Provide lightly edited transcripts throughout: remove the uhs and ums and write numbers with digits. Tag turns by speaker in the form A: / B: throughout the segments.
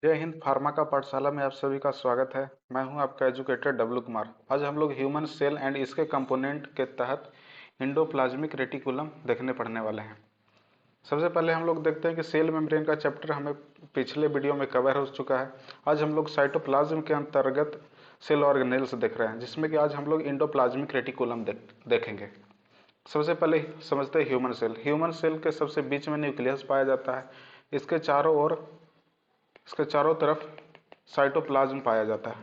A: जय हिंद फार्मा का पाठशाला में आप सभी का स्वागत है। मैं हूं आपका एजुकेटर डब्लू कुमार। आज हम लोग ह्यूमन सेल एंड इसके कंपोनेंट के तहत इंडोप्लाज्मिक रेटिकुलम देखने पढ़ने वाले हैं। सबसे पहले हम लोग देखते हैं कि सेल मेम्ब्रेन का चैप्टर हमें पिछले वीडियो में कवर हो चुका है। आज हम लोग साइटोप्लाज्म के अंतर्गत सेल ऑर्गेनेल्स देख रहे हैं, जिसमें कि आज हम लोग इंडोप्लाज्मिक रेटिकुलम देखेंगे। सबसे पहले समझते हैं ह्यूमन सेल। ह्यूमन सेल के सबसे बीच में न्यूक्लियस पाया जाता है। इसके चारों ओर इसके चारों तरफ साइटोप्लाज्म पाया जाता है,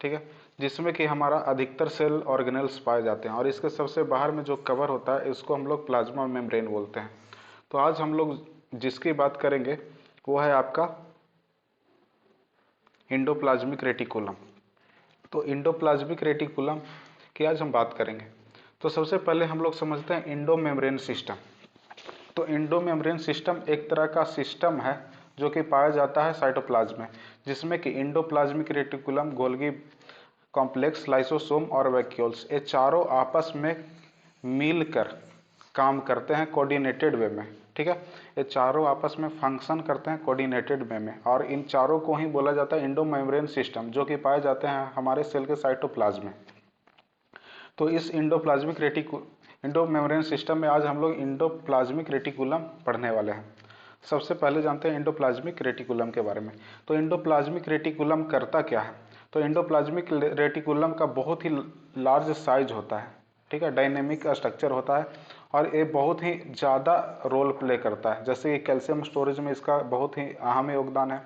A: ठीक है, जिसमें कि हमारा अधिकतर सेल ऑर्गेनेल्स पाए जाते हैं। और इसके सबसे बाहर में जो कवर होता है इसको हम लोग प्लाज्मा मेम्ब्रेन बोलते हैं। तो आज हम लोग जिसकी बात करेंगे वो है आपका इंडोप्लाज्मिक रेटिकुलम। तो इंडोप्लाज्मिक रेटिकुलम की आज हम बात करेंगे। तो सबसे पहले हम लोग समझते हैं इंडो मेम्ब्रेन सिस्टम। तो इंडो मेम्ब्रेन सिस्टम एक तरह का सिस्टम है जो कि पाया जाता है साइटोप्लाज्म में, जिसमें कि endoplasmic reticulum, Golgi complex, lysosome और वैक्यूल्स, ये चारों आपस में मिलकर काम करते हैं कोऑर्डिनेटेड वे में, ठीक है। ये चारों आपस में फंक्शन करते हैं कोऑर्डिनेटेड वे में, और इन चारों को ही बोला जाता है इंडो मेम्ब्रेन सिस्टम, जो कि पाए जाते हैं हमारे सेल के साइटोप्लाज्म में। तो इस इंडो मेम्ब्रेन सिस्टम में आज हम लोग इंडोप्लाज्मिक रेटिकुलम पढ़ने वाले हैं। सबसे पहले जानते हैं इंडोप्लाज्मिक रेटिकुलम के बारे में। तो इंडोप्लाज्मिक रेटिकुलम करता क्या है? तो इंडोप्लाज्मिक रेटिकुलम का बहुत ही लार्ज साइज होता है, ठीक है, डायनेमिक स्ट्रक्चर होता है, और ये बहुत ही ज़्यादा रोल प्ले करता है। जैसे कि कैल्शियम स्टोरेज में इसका बहुत ही अहम योगदान है,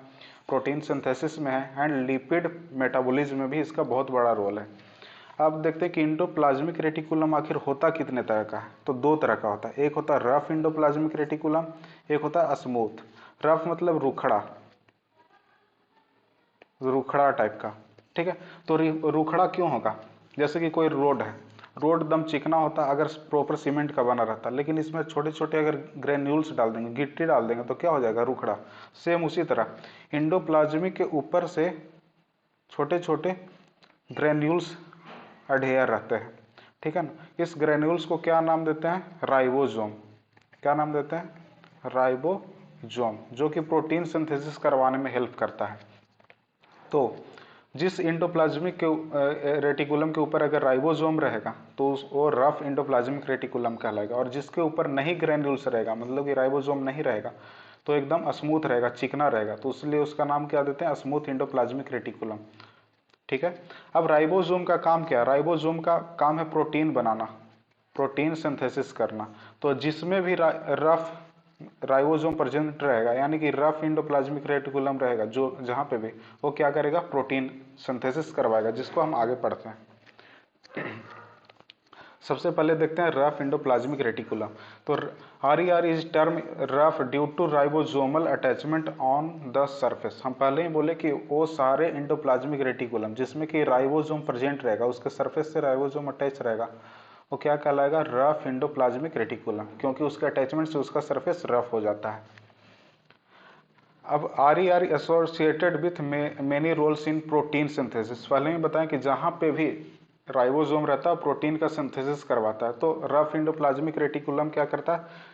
A: प्रोटीन सिंथेसिस में है, एंड लिपिड मेटाबॉलिज्म में भी इसका बहुत बड़ा रोल है। अब देखते हैं कि इंडोप्लाज्मिक रेटिकुलम आखिर होता कितने तरह का है। तो दो तरह का होता है। एक होता है रफ इंडोप्लाज्मिक रेटिकुलम, एक होता है स्मूथ। रफ मतलब रूखड़ा, रूखड़ा टाइप का, ठीक है। तो रूखड़ा क्यों होगा? जैसे कि कोई रोड है, रोड एकदम चिकना होता अगर प्रॉपर सीमेंट का बना रहता, लेकिन इसमें छोटे छोटे अगर ग्रेन्यूल्स डाल देंगे, गिट्टी डाल देंगे, तो क्या हो जाएगा? रूखड़ा। सेम उसी तरह इंडोप्लाज्मिक के ऊपर से छोटे छोटे ग्रेन्यूल्स अडेयर रहते हैं, ठीक है ना। इस ग्रेन्यूल्स को क्या नाम देते हैं? राइबोसोम। क्या नाम देते हैं? राइबोसोम, जो कि प्रोटीन सिंथेसिस करवाने में हेल्प करता है। तो जिस इंडोप्लाज्मिक के रेटिकुलम के ऊपर अगर राइबोसोम रहेगा तो वो रफ इंडोप्लाज्मिक रेटिकुलम कहलाएगा, और जिसके ऊपर नहीं ग्रेन्यूल्स रहेगा, मतलब कि राइबोसोम नहीं रहेगा, तो एकदम स्मूथ रहेगा, चिकना रहेगा, तो इसलिए उसका नाम क्या देते हैं? स्मूथ इंडोप्लाज्मिक रेटिकुलम, ठीक है। अब राइबोसोम का काम क्या है? राइबोसोम का काम है प्रोटीन बनाना, प्रोटीन सिंथेसिस करना। तो जिसमें भी रफ राइबोसोम प्रेजेंट रहेगा, यानी कि रफ इंडोप्लाज्मिक रेटिकुलम रहेगा, जो जहाँ पे भी, वो क्या करेगा? प्रोटीन सिंथेसिस करवाएगा, जिसको हम आगे पढ़ते हैं। सबसे पहले देखते हैं रफ इंडोप्लाज्मिक रेटिकुलम। तो are is term rough due to ribosomal attachment on the surface. हम पहले ही बोले कि वो सारे इंडोप्लाज्मिक रेटिकुलम जिसमें कि राइबोसोम प्रेजेंट रहेगा, उसके सरफेस से राइबोसोम अटैच रहेगा, वो क्या कहलाएगा? रफ इंडोप्लाज्मिक रेटिकुलम, क्योंकि उसके अटैचमेंट से उसका सरफेस रफ हो जाता है। अब are associated with many roles in protein synthesis. पहले ही बताएं कि जहाँ पे भी राइबोसोम रहता है प्रोटीन का सिंथेसिस करवाता है। तो रफ इंडोप्लाज्मिक रेटिकुलम क्या करता है?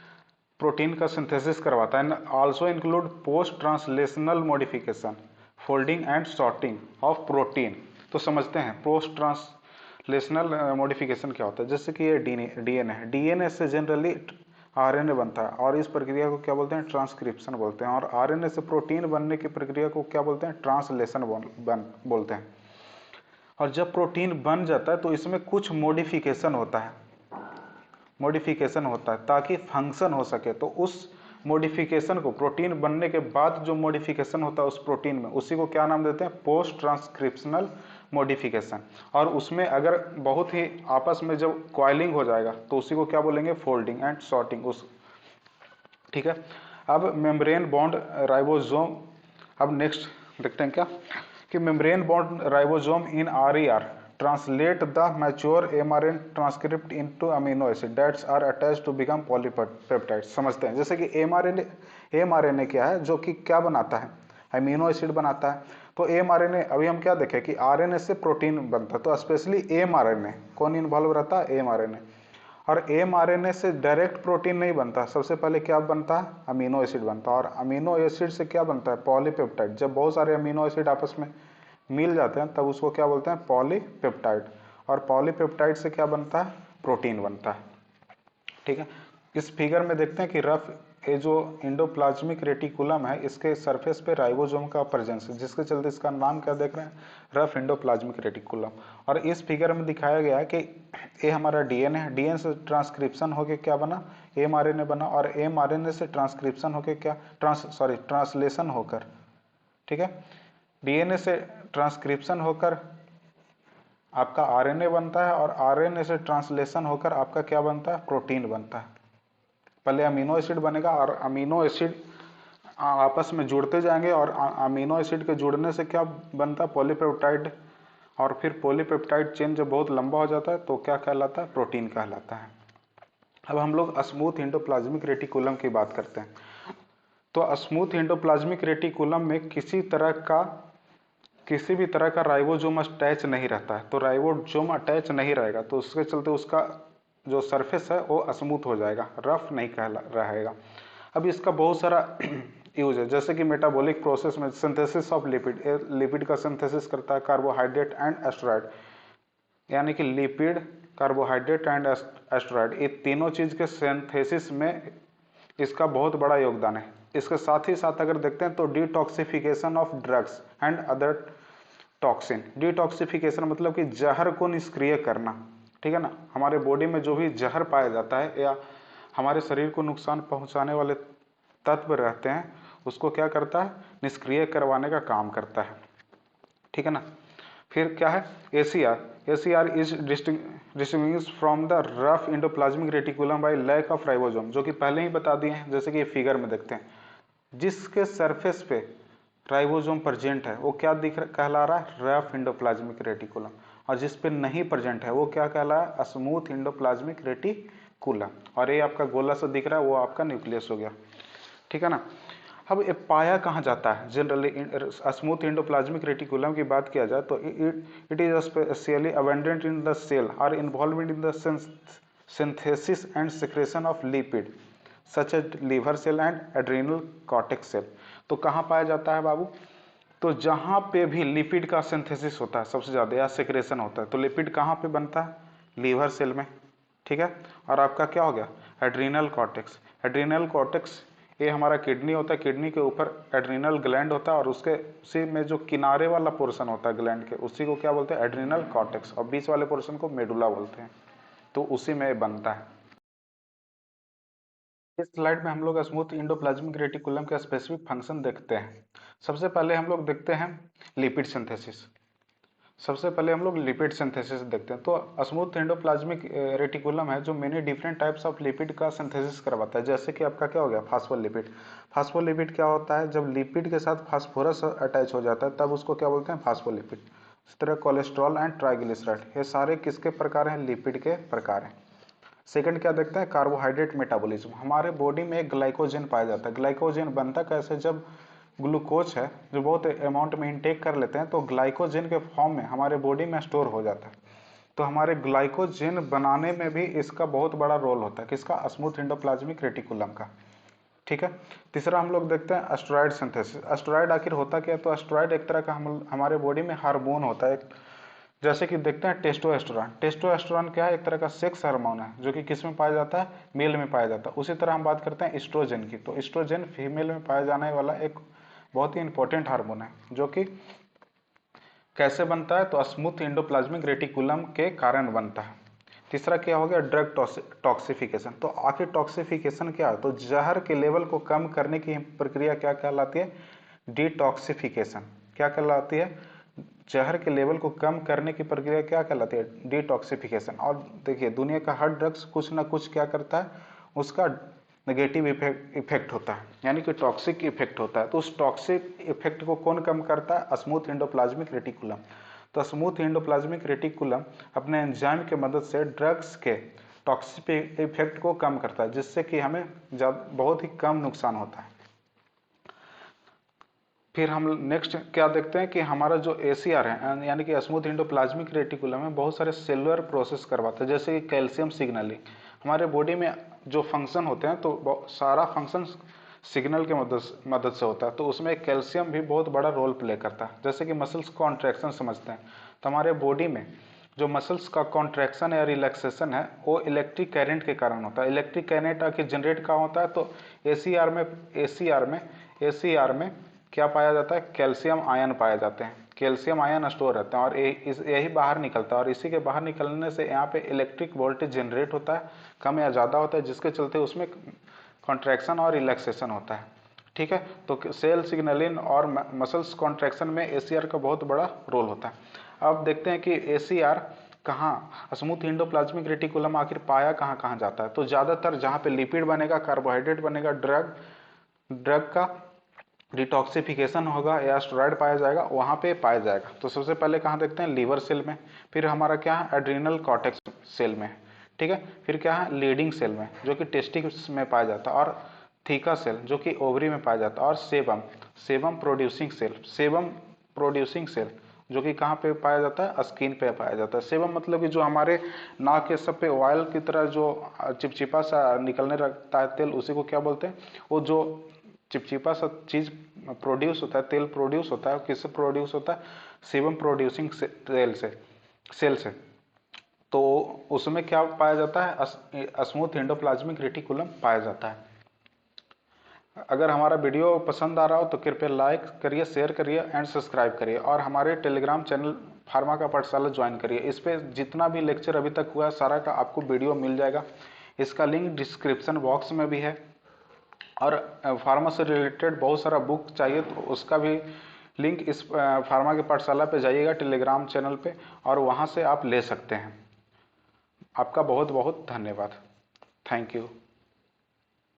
A: प्रोटीन का सिंथेसिस करवाता है। And also include post translational modification, folding and sorting of protein. तो समझते हैं पोस्ट ट्रांसलेशनल मॉडिफिकेशन क्या होता है। जैसे कि ये डीएनए है, डीएनए से जनरली आरएनए बनता है, और इस प्रक्रिया को क्या बोलते हैं? ट्रांसक्रिप्शन बोलते हैं। और आरएनए से प्रोटीन बनने की प्रक्रिया को क्या बोलते हैं? ट्रांसलेशन बोलते हैं। और जब प्रोटीन बन जाता है तो इसमें कुछ मॉडिफिकेशन होता है, मॉडिफिकेशन होता है ताकि फंक्शन हो सके। तो उस मॉडिफिकेशन को, प्रोटीन बनने के बाद जो मॉडिफिकेशन होता है उस प्रोटीन में, उसी को क्या नाम देते हैं? Post transcriptional modification. और उसमें अगर बहुत ही आपस में जब कॉइलिंग हो जाएगा तो उसी को क्या बोलेंगे? फोल्डिंग एंड सॉर्टिंग उस, ठीक है। अब मेम्ब्रेन बॉन्ड राइबोसोम। अब नेक्स्ट देखते हैं क्या कि membrane bound ribosome in are translate the mature mRNA transcript into amino acid that's are attached to become polypeptide. समझते हैं। जैसे कि एमआरएनए क्या है? जो कि क्या बनाता है? अमीनो एसिड बनाता है। तो एमआरएनए, अभी हम क्या देखें कि आरएनए से प्रोटीन बनता है, तो स्पेशली एमआरएनए कौन इन्वॉल्व रहता है? एमआरएनए। और mRNA से डायरेक्ट प्रोटीन नहीं बनता, सबसे पहले क्या बनता है, अमीनो एसिड बनता है, और अमीनो एसिड से क्या बनता है, पॉलीपेप्टाइड। जब बहुत सारे अमीनो एसिड आपस में मिल जाते हैं तब उसको क्या बोलते हैं, पॉलीपेप्टाइड, और पॉलीपेप्टाइड से क्या बनता है, प्रोटीन बनता है। ठीक है, इस फिगर में देखते हैं कि रफ ये जो इंडोप्लाज्मिक रेटिकुलम है इसके सरफेस पे राइबोसोम का प्रेजेंस है, जिसके चलते इसका नाम क्या देख रहे हैं, रफ इंडोप्लाज्मिक रेटिकुलम। और इस फिगर में दिखाया गया है कि ये हमारा डीएनए है, डीएनए से ट्रांसक्रिप्शन होके क्या बना, एमआरएनए बना, और एमआरएनए से ट्रांसक्रिप्शन होके क्या ट्रांसलेशन होकर, ठीक है, डीएनए से ट्रांसक्रिप्शन होकर आपका आरएनए बनता है, और आरएनए से ट्रांसलेशन होकर आपका क्या बनता है, प्रोटीन बनता है। पहले अमीनो एसिड बनेगा और अमीनो एसिड आपस में जुड़ते जाएंगे, और अमीनो एसिड के जुड़ने से क्या बनता है, पॉलीपेप्टाइड, और फिर पॉलीपेप्टाइड चेन जब बहुत लंबा हो जाता है तो क्या कहलाता है, प्रोटीन कहलाता है। अब हम लोग स्मूथ एंडोप्लाज्मिक रेटिकुलम की बात करते हैं। तो स्मूथ एंडोप्लाज्मिक रेटिकुलम में किसी भी तरह का राइबोसोम अटैच नहीं रहता है। तो राइबोसोम अटैच नहीं रहेगा तो उसके चलते उसका जो सरफेस है वो स्मूथ हो जाएगा, रफ नहीं कहला रहेगा। अब इसका बहुत सारा यूज है, जैसे कि मेटाबॉलिक प्रोसेस में सिंथेसिस ऑफ लिपिड, लिपिड का सिंथेसिस करता है कार्बोहाइड्रेट एंड एस्टेरॉइड, यानी कि लिपिड, कार्बोहाइड्रेट एंड एस्टेरॉइड, ये तीनों चीज के सिंथेसिस में इसका बहुत बड़ा योगदान है। इसके साथ ही साथ अगर देखते हैं तो detoxification of drugs and other toxin, detoxification मतलब कि जहर को निष्क्रिय करना, ठीक है ना, हमारे बॉडी में जो भी जहर पाया जाता है या हमारे शरीर को नुकसान पहुंचाने वाले तत्व रहते हैं उसको क्या करता है, निष्क्रिय करवाने का काम करता है, ठीक है ना। फिर क्या है, ACR, ACR is distinguish from the rough endoplasmic reticulum by lack of ribosome, जो कि पहले ही बता दिए हैं, जैसे कि फिगर में देखते हैं, जिसके सरफेस पे राइबोसोम प्रेजेंट है वो क्या कहला रहा है, रफ इंडोप्लाज्मिक रेटिकुलम, और जिस पे नहीं प्रेजेंट है वो क्या कहला है, स्मूथ इंडोप्लाज्मिक रेटिकुलम। और ये आपका गोला सा दिख रहा है वो आपका न्यूक्लियस हो गया, ठीक है ना। अब ये पाया कहाँ जाता है, जनरली स्मूथ इंडोप्लाज्मिक रेटिकुलम की बात किया जाए तो it is specially abundant in the cell are involvement in the synthesis and secretion of lipid such as liver cell and adrenal cortex cell. तो कहाँ पाया जाता है बाबू, तो जहाँ पे भी लिपिड का सिंथेसिस होता है सबसे ज़्यादा या सिक्रेशन होता है, तो लिपिड कहाँ पे बनता है, लीवर सेल में, ठीक है। और आपका क्या हो गया, एड्रीनल कॉर्टेक्स, एड्रीनल कॉर्टेक्स ये हमारा किडनी होता है, किडनी के ऊपर एड्रीनल ग्लैंड होता है, और उसके उसी में जो किनारे वाला पोर्शन होता है ग्लैंड के उसी को क्या बोलते हैं, एड्रीनल कॉर्टेक्स, और बीच वाले पोर्शन को मेडुला बोलते हैं, तो उसी में बनता है। इस स्लाइड में हम लोग स्मूथ इंडोप्लाज्मिक रेटिकुलम के स्पेसिफिक फंक्शन देखते हैं। सबसे पहले हम लोग देखते हैं लिपिड सिंथेसिस, सबसे पहले हम लोग लिपिड सिंथेसिस देखते हैं। तो स्मूथ एंडोप्लाज्मिक रेटिकुलम है जो many different types of lipid का सिंथेसिस करवाता है, जैसे कि आपका क्या हो गया, फास्फोलिपिड। फास्फोलिपिड क्या होता है, जब लिपिड के साथ फास्फोरस अटैच हो जाता है तब उसको क्या बोलते हैं, फास्फोलिपिड। इस तरह कोलेस्ट्रॉल एंड ट्राइग्लिसराइड, ये सारे किसके प्रकार हैं, लिपिड के प्रकार हैं। सेकंड क्या देखते हैं, कार्बोहाइड्रेट मेटाबॉलिज्म। हमारे बॉडी में एक ग्लाइकोजन पाया जाता है, ग्लाइकोजन बनता कैसे, जब ग्लूकोज है जो बहुत अमाउंट में इनटेक कर लेते हैं तो ग्लाइकोजन के फॉर्म में हमारे बॉडी में स्टोर हो जाता है। तो हमारे ग्लाइकोजन बनाने में भी इसका बहुत बड़ा रोल होता है, किसका, स्मूथ एंडोप्लाज्मिक रेटिकुलम का, ठीक है। तीसरा हम लोग देखते हैं एस्टेरॉइड सिंथेसिस। एस्टेरॉइड आखिर होता क्या है, तो एस्टेरॉइड एक तरह का हमारे बॉडी में हार्मोन होता है, जैसे कि देखते हैं टेस्टोस्टेरोन। टेस्टोस्टेरोन क्या है, एक तरह का सेक्स हार्मोन है जो कि किस में पाया जाता है, मेल में पाया जाता है। उसी तरह हम बात करते हैं एस्ट्रोजन की, तो एस्ट्रोजन फीमेल में पाया जाने वाला एक बहुत ही इंपॉर्टेंट हार्मोन है, जो कि कैसे बनता है, तो स्मूथ एंडोप्लाज्मिक रेटिकुलम के कारण बनता है। तीसरा क्या हो गया, ड्रग टॉक्सिफिकेशन। तो आखिर टॉक्सिफिकेशन क्या है, तो जहर के लेवल को कम करने की प्रक्रिया क्या कहलाती है, डिटॉक्सिफिकेशन। क्या कहलाती है, जहर के लेवल को कम करने की प्रक्रिया क्या कहलाती है, डिटॉक्सिफिकेशन। और देखिए दुनिया का हर ड्रग्स कुछ ना कुछ क्या करता है, उसका नेगेटिव इफेक्ट होता है, यानी कि टॉक्सिक इफेक्ट होता है। तो उस टॉक्सिक इफेक्ट को कौन कम करता है, स्मूथ एंडोप्लाज्मिक रेटिकुलम। तो स्मूथ एंडोप्लाज्मिक रेटिकुलम अपने एंजाइम के मदद से ड्रग्स के टॉक्सिक इफेक्ट को कम करता है, जिससे कि हमें बहुत ही कम नुकसान होता है। फिर हम नेक्स्ट क्या देखते हैं कि हमारा जो एसीआर है यानी कि स्मूथ एंडोप्लाज्मिक रेटिकुलम में बहुत सारे सेलुलर प्रोसेस करवाता है, जैसे कि कैल्शियम सिग्नलिंग। हमारे बॉडी में जो फंक्शन होते हैं तो सारा फंक्शन सिग्नल के मदद से होता है, तो उसमें कैल्शियम भी बहुत बड़ा रोल प्ले करता है। जैसे कि मसल्स कॉन्ट्रैक्शन समझते हैं, तो हमारे बॉडी में जो मसल्स का कॉन्ट्रैक्शन या रिलैक्सेशन है वो इलेक्ट्रिक करंट के कारण होता है। इलेक्ट्रिक करंट आके जनरेट कहाँ होता है, तो एसीआर में क्या पाया जाता है, कैल्शियम आयन पाए जाते हैं। कैल्शियम आयन स्टोर रहते हैं और यही बाहर निकलता है, और इसी के बाहर निकलने से यहाँ पे इलेक्ट्रिक वोल्टेज जनरेट होता है, कम या ज़्यादा होता है, जिसके चलते उसमें कॉन्ट्रैक्शन और रिलैक्सेशन होता है। ठीक है, तो सेल सिग्नलिंग और मसल्स कॉन्ट्रैक्शन में एसीआर का बहुत बड़ा रोल होता है। अब देखते हैं कि एसीआर कहाँ, स्मूथ एंडोप्लाज्मिक रेटिकुलम आखिर पाया कहाँ कहाँ जाता है। तो ज़्यादातर जहाँ पे लिपिड बनेगा, कार्बोहाइड्रेट बनेगा, ड्रग का डिटॉक्सिफिकेशन होगा या स्टेरॉइड पाया जाएगा, वहाँ पे पाया जाएगा। तो सबसे पहले कहाँ देखते हैं, लीवर सेल में, फिर हमारा क्या है, एड्रिनल कॉर्टेक्स सेल में, ठीक है, फिर क्या है, लीडिंग सेल में जो कि टेस्टिस में पाया जाता है, और थीका सेल जो कि ओवरी में पाया जाता है, और सेबम प्रोड्यूसिंग सेल जो कि कहाँ पे पाया जाता है, स्किन पे पाया जाता है। सेबम मतलब कि जो हमारे नाक के सब पे ऑयल की तरह जो चिपचिपा सा निकलने लगता है तेल, उसी को क्या बोलते हैं, वो जो चिपचिपा सा चीज प्रोड्यूस होता है, तेल प्रोड्यूस होता है, किससे प्रोड्यूस होता है, सेबम प्रोड्यूसिंग सेल से। तो उसमें क्या पाया जाता है, स्मूथ एंडोप्लाज्मिक रेटिकुलम पाया जाता है। अगर हमारा वीडियो पसंद आ रहा हो तो कृपया लाइक करिए, शेयर करिए एंड सब्सक्राइब करिए, और हमारे टेलीग्राम चैनल फार्मा का पाठशाला ज्वाइन करिए। इस पे जितना भी लेक्चर अभी तक हुआ है सारा का आपको वीडियो मिल जाएगा। इसका लिंक डिस्क्रिप्शन बॉक्स में भी है, और फार्मा से रिलेटेड बहुत सारा बुक चाहिए तो उसका भी लिंक इस फार्मा के पाठशाला पे जाइएगा टेलीग्राम चैनल पे, और वहाँ से आप ले सकते हैं। आपका बहुत बहुत धन्यवाद। Thank you.